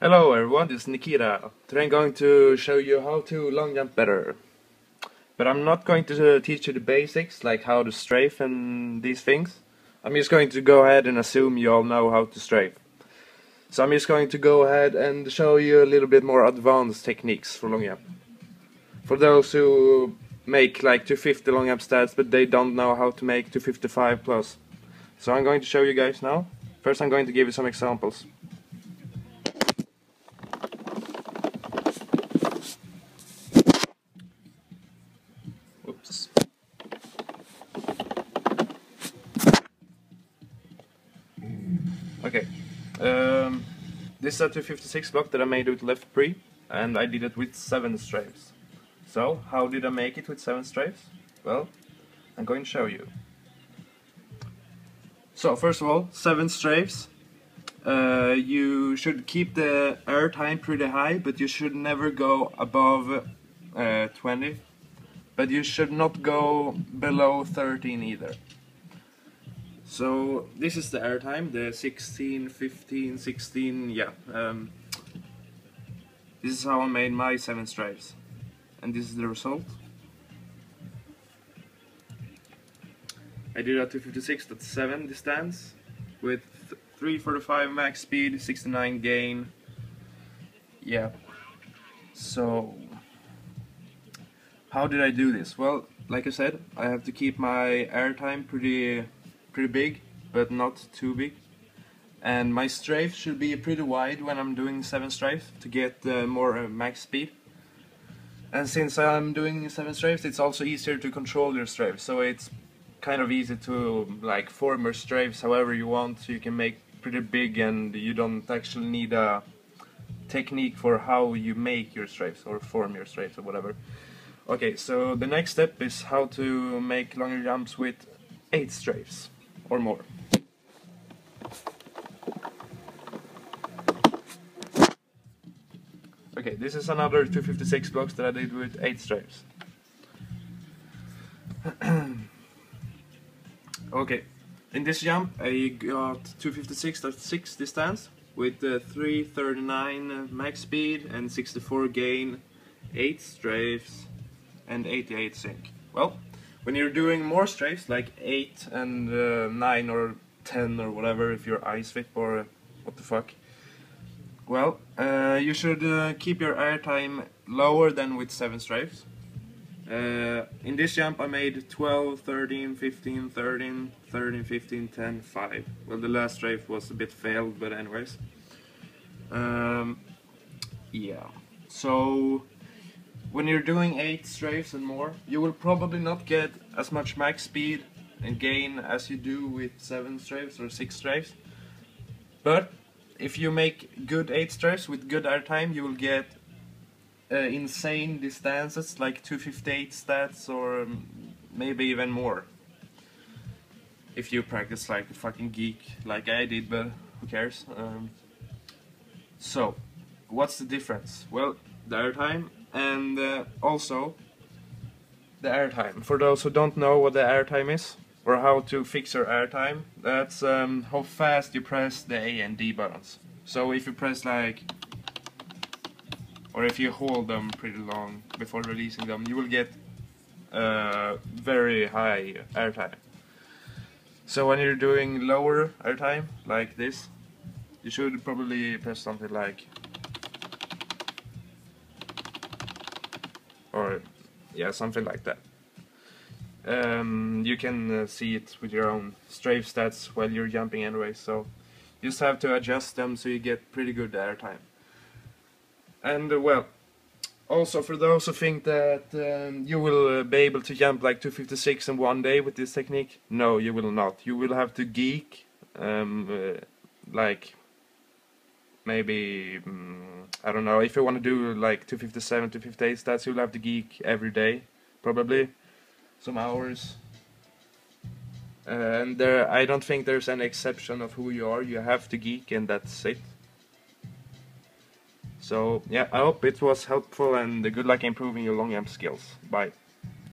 Hello everyone, this is Nikita. Today I'm going to show you how to long jump better. But I'm not going to teach you the basics, like how to strafe and these things. I'm just going to go ahead and assume you all know how to strafe. So I'm just going to go ahead and show you a little bit more advanced techniques for long jump. For those who make like 250 long jump stats but they don't know how to make 255 plus. So I'm going to show you guys now. First I'm going to give you some examples. Oops. Okay, this is a 256 block that I made with left pre, and I did it with 7 strafes. So, how did I make it with 7 strafes? Well, I'm going to show you. So, first of all, 7 strafes. You should keep the air time pretty high, but you should never go above 20. But you should not go below 13 either. So this is the air time, the 16, 15, 16, yeah. This is how I made my 7 strafes. And this is the result. I did a 256.7 distance with 345 max speed, 69 gain. Yeah. So how did I do this? Well, like I said, I have to keep my air time pretty big, but not too big. And my strafe should be pretty wide when I'm doing 7 strafes to get more max speed. And since I'm doing 7 strafes, it's also easier to control your strafe. So it's kind of easy to like form your strafes however you want. So you can make pretty big, and you don't actually need a technique for how you make your strafes or form your strafes or whatever. Okay, so the next step is how to make longer jumps with 8 strafes or more. Okay, this is another 256 blocks that I did with 8 strafes. Okay, in this jump I got 256.6 distance with 339 max speed and 64 gain, 8 strafes and 88 sync. Well, when you're doing more strafes, like 8 and 9 or 10 or whatever, if you're ice whip or what the fuck, well, you should keep your air time lower than with 7 strafes. In this jump I made 12, 13, 15, 13, 13, 15, 10, 5. Well, the last strafe was a bit failed, but anyways. Yeah, so when you're doing 8 strafes and more, you will probably not get as much max speed and gain as you do with 7 strafes or 6 strafes. But if you make good 8 strafes with good air time, you will get insane distances like 258 stats or maybe even more. If you practice like a fucking geek like I did, but who cares? So, what's the difference? Well, the air time and also the airtime. For those who don't know what the airtime is or how to fix your airtime, that's how fast you press the A and D buttons. So if you press like, or if you hold them pretty long before releasing them, you will get very high airtime. So when you're doing lower airtime like this, you should probably press something like, or yeah, something like that. You can see it with your own strafe stats while you're jumping anyway, so you just have to adjust them so you get pretty good airtime. And well, also for those who think that you will be able to jump like 256 in one day with this technique, no, you will not. You will have to geek, like maybe, I don't know, if you want to do like 257, 258 stats, you'll have to geek every day, probably, some hours. And there, I don't think there's any exception of who you are. You have to geek and that's it. So yeah, I hope it was helpful, and good luck improving your long jump skills. Bye.